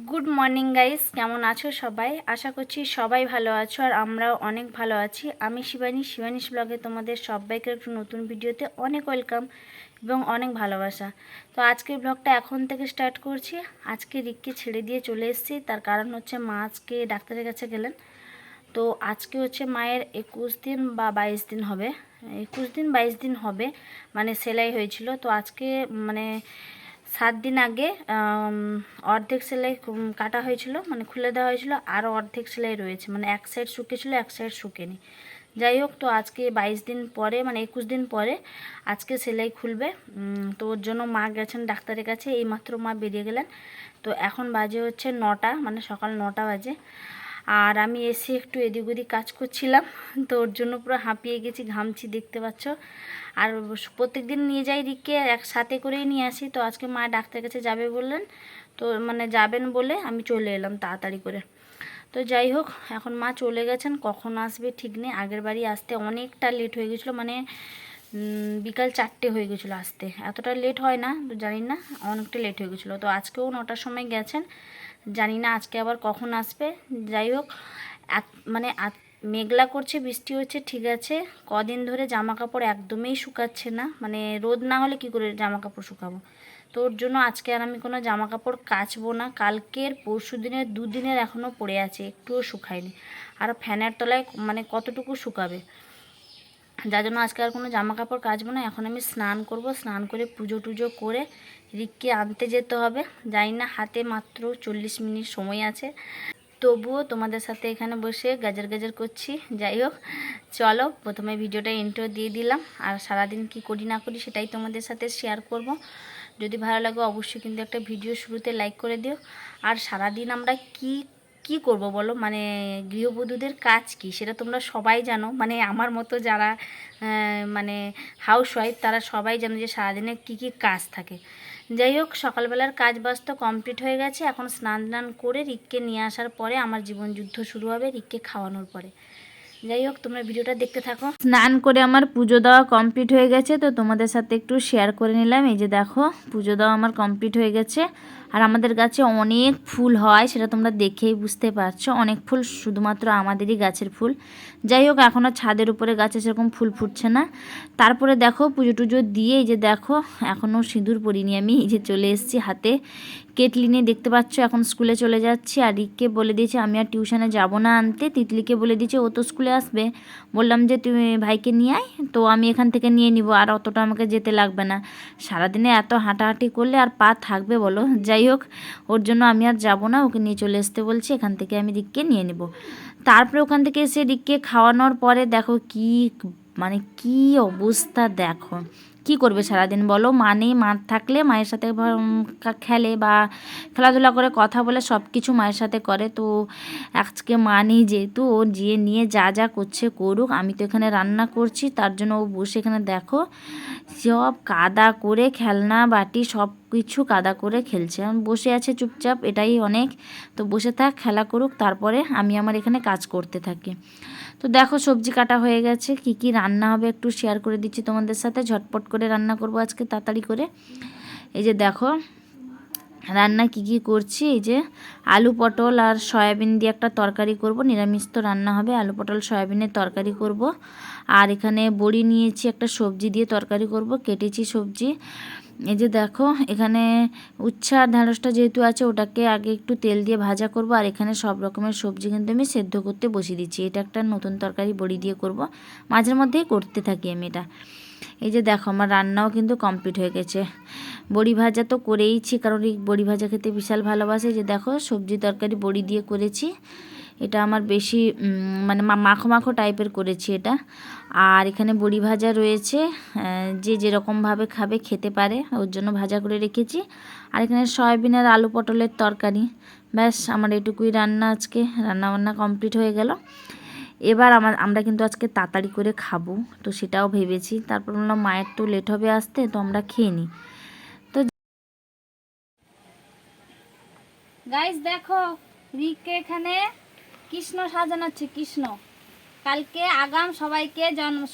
Good morning guys, কেমন আছো সবাই? আশা করছি সবাই ভালো আছো আর আমরাও অনেক ভালো আছি। আমি শিবানীশ ব্লগে তোমাদের সবাইকে একটু নতুন ভিডিওতে অনেক ওয়েলকাম এবং অনেক ভালোবাসা। তো আজকের ব্লগটা এখন থেকে স্টার্ট করছি। আজকে রিককে ছেড়ে দিয়ে চলে এসেছি, তার কারণ হচ্ছে মা আজকে ডাক্তারের কাছে গেলেন। তো আজকে হচ্ছে মায়ের 21 দিন বা 22 দিন হবে, 21 দিন 22 দিন হবে, মানে সেলাই হয়েছিল। তো আজকে মানে 7 দিন আগে অর্ধেক সেলাই কাটা হয়েছিল, মানে খুলে দেওয়া হয়েছিল, আরও অর্ধেক সেলাই রয়েছে, মানে এক সাইড শুকিয়েছিল এক সাইড শুকেনি। যাই হোক, তো আজকে 22 দিন পরে মানে 21 দিন পরে আজকে সেলাই খুলবে। তো ওর জন্য মা গেছেন ডাক্তারের কাছে, এইমাত্র মা বেরিয়ে গেলেন। তো এখন বাজে হচ্ছে 9টা, মানে সকাল 9টা বাজে। আর আমি এসে একটু এদিক ওদিক কাজ করছিলাম, তো ওর জন্য পুরো হাঁপিয়ে গেছি, ঘামছি দেখতে পাচ্ছ। আর প্রত্যেক দিন নিয়ে যাই রিককে, একসাথে করেই নিয়ে আসি। তো আজকে মা ডাক্তারের কাছে যাবে বললেন, তো মানে যাবেন বলে আমি চলে এলাম তাড়াতাড়ি করে। তো যাই হোক, এখন মা চলে গেছেন, কখন আসবে ঠিক নেই। আগের বাড়ি আসতে অনেকটা লেট হয়ে গেছিলো, মানে বিকাল 4টে হয়ে গেছিলো আসতে। এতটা লেট হয় না তো জানি না, অনেকটা লেট হয়ে গেছিলো। তো আজকেও 9টার সময় গেছেন, জানি না আজকে আবার কখন আসবে। যাই হোক, মানে মেঘলা করছে, বৃষ্টি হচ্ছে, ঠিক আছে। কদিন ধরে জামা কাপড় একদমই শুকাচ্ছে না, মানে রোদ না হলে কি করে জামা কাপড় শুকাবো। তো ওর জন্য আজকে আর আমি কোনো জামা কাপড় কাচবো না। কালকের পরশু দিনের দুদিনের এখনও পড়ে আছে, একটুও শুকায়নি। আর ফ্যানের তলায় মানে কতটুকু শুকাবে, যার জন্য আজকে আর কোনো জামা কাপড় কাচবো না। এখন আমি স্নান করব, স্নান করে পুজো টুজো করে রিককে আনতে যেতে হবে। জানি না, হাতে মাত্র 40 মিনিট সময় আছে, তবুও তোমাদের সাথে এখানে বসে গাজার গাজার করছি। যাই হোক, চলো প্রথমে ভিডিওটা ইন্ট্রো দিয়ে দিলাম, আর সারাদিন কি করি না করি সেটাই তোমাদের সাথে শেয়ার করব। যদি ভালো লাগে অবশ্যই কিন্তু একটা ভিডিও শুরুতে লাইক করে দিও। আর সারাদিন আমরা কি কি করব বলো, মানে গৃহবধূদের কাজ কি সেটা তোমরা সবাই জানো, মানে আমার মতো যারা মানে হাউসওয়াইফ তারা সবাই জানো যে সারাদিনে কি কি কাজ থাকে। যাই হোক, সকালবেলার কাজ বাজ তো কমপ্লিট হয়ে গেছে। এখন স্নান টান করে রিককে নিয়ে আসার পরে আমার জীবন যুদ্ধ শুরু হবে, রিককে খাওয়ানোর পরে। যাই হোক, তোমরা ভিডিওটা দেখতে থাকো। স্নান করে আমার পুজো দেওয়া কমপ্লিট হয়ে গেছে, তো তোমাদের সাথে একটু শেয়ার করে নিলাম। এই যে দেখো, পুজো দেওয়া আমার কমপ্লিট হয়ে গেছে। আর আমাদের গাছে অনেক ফুল হয়, সেটা তোমরা দেখেই বুঝতে পারছো। অনেক ফুল, শুধুমাত্র আমাদেরই গাছের ফুল। যাই হোক, এখনও ছাদের উপরে গাছে সেরকম ফুল ফুটছে না। তারপরে দেখো, পুজো টুজো দিয়ে এই যে দেখো, এখনও সিঁদুর পরিনি আমি। এই যে চলে এসেছি, হাতে কেটলি নিয়ে, দেখতে পাচ্ছ। এখন স্কুলে চলে যাচ্ছি। আর রিককে বলে দিয়েছে আমি আর টিউশনে যাব না আনতে। তিতলিকে বলে দিয়েছে, ও তো স্কুলে আসবে। বললাম যে তুমি ভাইকে নিয়ে আয়, তো আমি এখান থেকে নিয়ে নিব, আর অতটা আমাকে যেতে লাগবে না। সারাদিনে এত হাঁটাহাঁটি করলে আর পা থাকবে বলো। যাই হোক, ওর জন্য আমি আর যাব না, ওকে নিয়ে চলে আসতে বলছি। এখান থেকে আমি রিককে নিয়ে নেব। তারপরে ওখান থেকে এসে রিককে খাওয়ানোর পরে দেখো কি, মানে কি অবস্থা দেখো। কি করবে সারাদিন বলো, মা নেই। মা থাকলে মায়ের সাথে খেলে বা খেলাধুলা করে, কথা বলে, সব কিছু মায়ের সাথে করে। তো আজকে মা নেই যেহেতু, ও যে নিয়ে যা যা করছে করুক। আমি তো এখানে রান্না করছি, তার জন্য ও বসে এখানে দেখো সব কাদা করে, খেলনা বাটি সব কিছু কাদা করে খেলছে। বসে আছে চুপচাপ, এটাই অনেক। তো বসে থাক, খেলা করুক, তারপরে আমি আমার এখানে কাজ করতে থাকি। তো দেখো, সবজি কাটা হয়ে গেছে। কি কি রান্না হবে একটু শেয়ার করে দিচ্ছি তোমাদের সাথে। ঝটপট করে রান্না করব আজকে, তাড়াতাড়ি করে। এই যে দেখো রান্না কি কি করছি। এই যে আলু পটল আর সয়াবিন দিয়ে একটা তরকারি করব, নিরামিষ তো রান্না হবে। আলু পটল সয়াবিনের তরকারি করব। আর এখানে বড়ি নিয়েছি, একটা সবজি দিয়ে তরকারি করব, কেটেছি সবজি। এই যে দেখো, এখানে উচ্ছে আর ঢ্যাঁড়সটা যেহেতু আছে, ওটাকে আগে একটু তেল দিয়ে ভাজা করব। আর এখানে সব রকমের সবজি কিন্তু আমি সেদ্ধ করতে বসিয়ে দিচ্ছি। এটা একটা নতুন তরকারি, বড়ি দিয়ে করব। মাঝের মধ্যেই করতে থাকি আমি এটা। এই যে দেখো, আমার রান্নাও কিন্তু কমপ্লিট হয়ে গেছে। বড়ি ভাজা তো করেইছি, কারণ এই বড়ি ভাজা খেতে বিশাল ভালোবাসে। যে দেখো, সবজি তরকারি বড়ি দিয়ে করেছি। এটা আমার বেশি মানে মাখো মাখো টাইপের করেছি এটা। আর এখানে বড়ি ভাজা রয়েছে, যে যেরকমভাবে খাবে খেতে পারে, ওর জন্য ভাজা করে রেখেছি। আর এখানে সয়াবিন আর আলু পটলের তরকারি। ব্যাস, আমার এটুকুই রান্না আজকে। রান্নাবান্না কমপ্লিট হয়ে গেল। এবার আমরা কিন্তু আজকে তাড়াতাড়ি করে খাবো, তো সেটাও ভেবেছি। তারপর বললাম মায়ের তো লেট হবে আসতে, তো আমরা খেয়ে নিই। তো গাইস দেখো, রিককে এখানে কৃষ্ণ সাজানো হচ্ছে, কৃষ্ণ। কালকে আগাম সবাইকে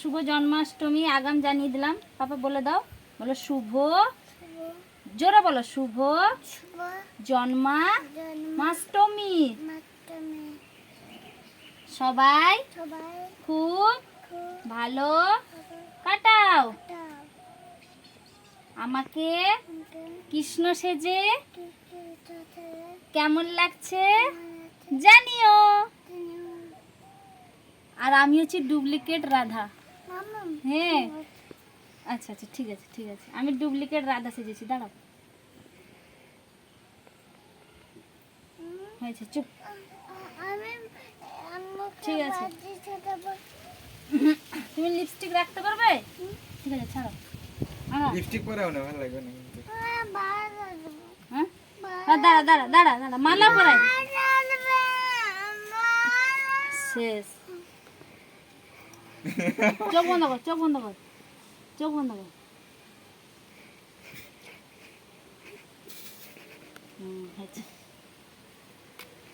শুভ জন্মাষ্টমী আগাম জানিয়ে দিলাম। পাপা বলে দাও, বলো শুভ, জোরে বলো, শুভ জন্মা মাষ্টমী সবাই খুব ভালো কাটাও। আমাকে কৃষ্ণ সেজে কেমন লাগছে জানিও। আর আমি হচ্ছি ডুপ্লিকেট রাধা। হ্যাঁ আচ্ছা আচ্ছা ঠিক আছে ঠিক আছে, আমি ডুপ্লিকেট রাধা সেজেছি, দাঁড়াও। হয়েছে, চুপ। ঠিক আছে, তুমি লিপস্টিক রাখতে পারবে? ঠিক আছে, ছাড়ো। লিপস্টিক পরাও না, ভালো লাগবে না কিন্তু। হ্যাঁ দাঁড়া দাঁড়া দাঁড়া দাঁড়া, মালা পরাই শেষ। চোখ বন্ধ কর, চোখ বন্ধ কর, চোখ বন্ধ কর। হয়েছে।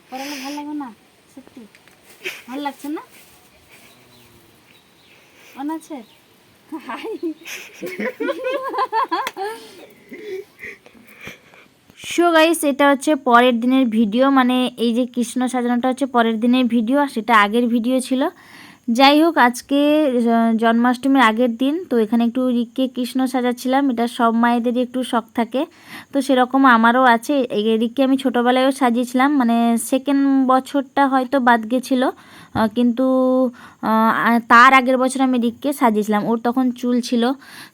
পড়ালে ভালো লাগবে না? সত্যি ভালো লাগছে না? মনে আছে? সো গাইস, এটা হচ্ছে পরের দিনের ভিডিও, মানে এই যে কৃষ্ণ সাজানোটা হচ্ছে পরের দিনের ভিডিও, আর সেটা আগের ভিডিও ছিল। যাই হোক, আজকে জন্মাষ্টমীর আগের দিন, তো এখানে একটু রিককে কৃষ্ণ সাজাচ্ছিলাম। এটা সব মায়েদেরই একটু শখ থাকে, তো সেরকম আমারও আছে। এই রিককে আমি ছোটোবেলায়ও সাজিয়েছিলাম, মানে সেকেন্ড বছরটা হয়তো বাদ গেছিলো, কিন্তু তার আগের বছর আমি রিককে সাজিয়েছিলাম। ওর তখন চুল ছিল,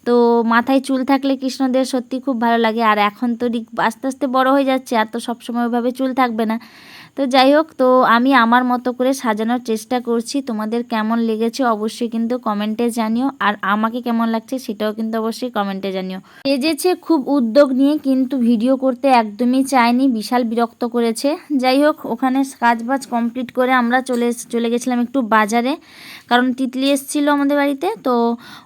তো মাথায় চুল থাকলে কৃষ্ণদের সত্যি খুব ভালো লাগে। আর এখন তো রিক আস্তে আস্তে বড় হয়ে যাচ্ছে, আর তো সবসময় ওইভাবে চুল থাকবে না। তো যাই হোক, তো আমি আমার মতো করে সাজানোর চেষ্টা করছি। তোমাদের কেমন লেগেছে অবশ্যই কিন্তু কমেন্টে জানিও, আর আমাকে কেমন লাগছে সেটাও কিন্তু অবশ্যই কমেন্টে জানিও। সেজেছে খুব উদ্যোগ নিয়ে, কিন্তু ভিডিও করতে একদমই চায়নি, বিশাল বিরক্ত করেছে। যাই হোক, ওখানে কাজবাজ কমপ্লিট করে আমরা চলে গেছিলাম একটু বাজারে, কারণ তিতলি এসেছিলো আমাদের বাড়িতে। তো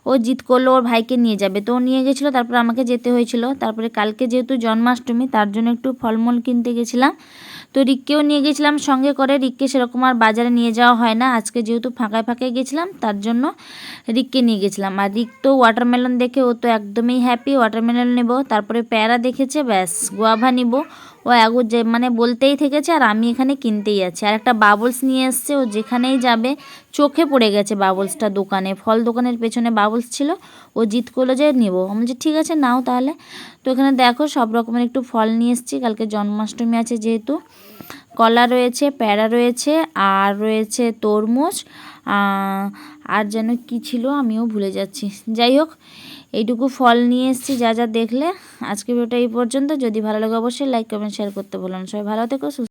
ও জিদ করলো ওর ভাইকে নিয়ে যাবে, তো ও নিয়ে গেছিলো, তারপর আমাকে যেতে হয়েছিল। তারপরে কালকে যেহেতু জন্মাষ্টমী, তার জন্য একটু ফলমূল কিনতে গেছিলাম। তো রিককেও নিয়ে গেছিলাম সঙ্গে করে। রিককে সেরকম আর বাজারে নিয়ে যাওয়া হয় না, আজকে যেহেতু ফাঁকায় ফাঁকায় গেছিলাম তার জন্য রিককে নিয়ে গেছিলাম। আর রিক তো ওয়াটারমেলন দেখে ও তো একদমই হ্যাপি, ওয়াটারমেলন নেব। তারপরে প্যারা দেখেছে, ব্যাস গোয়াভা নিব। ও এগো যে মানে বলতেই থেকেছে, আর আমি এখানে কিনতেই আছি। আর একটা বাবলস নিয়ে এসছে, ও যেখানেই যাবে চোখে পড়ে গেছে বাবলসটা। দোকানে, ফল দোকানের পেছনে বাবলস ছিল, ও জিদ করলো যে নেব। আমি বলছি ঠিক আছে নাও তাহলে। তো এখানে দেখো সব রকমের একটু ফল নিয়ে এসেছি, কালকে জন্মাষ্টমী আছে যেহেতু। কলা রয়েছে, প্যারা রয়েছে, আর রয়েছে তরমুজ, আর যেন কি ছিল আমিও ভুলে যাচ্ছি। যাই হোক, এইটুকু ফল নিয়ে এসেছি যা যা দেখলে। আজকে ভিডিওটা এই পর্যন্ত। যদি ভালো লাগে অবশ্যই লাইক কমেন্ট শেয়ার করতে ভুলো না। সবাই ভালো থেকো।